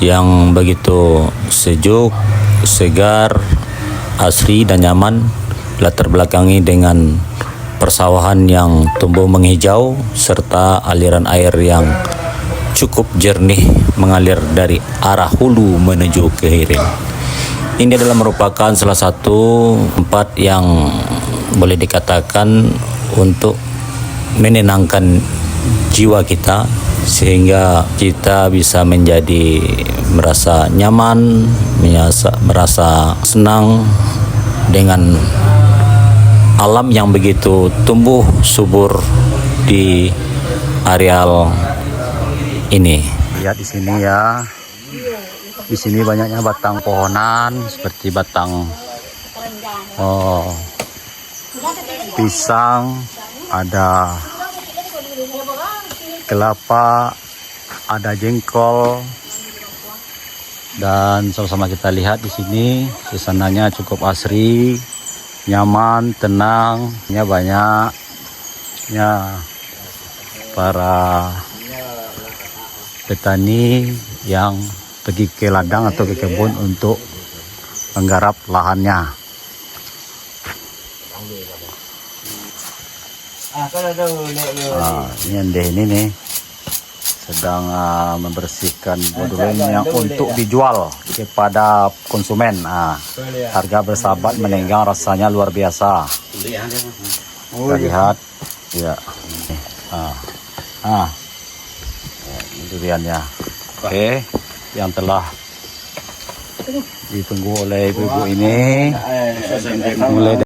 yang begitu sejuk, segar, asri dan nyaman, latar belakangi dengan persawahan yang tumbuh menghijau serta aliran air yang cukup jernih mengalir dari arah hulu menuju ke hilir. Ini adalah merupakan salah satu tempat yang boleh dikatakan untuk menenangkan jiwa kita, sehingga kita bisa menjadi merasa nyaman, merasa senang dengan alam yang begitu tumbuh subur di areal ini. Lihat di sini ya. Di sini banyaknya batang pohonan seperti batang pisang, ada kelapa, ada jengkol, dan sama-sama kita lihat di sini suasananya cukup asri, nyaman, tenang. Ya, banyaknya para petani yang pergi ke ladang atau ke kebun untuk menggarap lahannya. Ini nih sedang membersihkan bodolen yang untuk dijual kepada konsumen. Harga bersahabat menenggang, rasanya luar biasa. Kita lihat ya. Ini duriannya. Oke, yang telah ditunggu oleh ibu-ibu ini mulai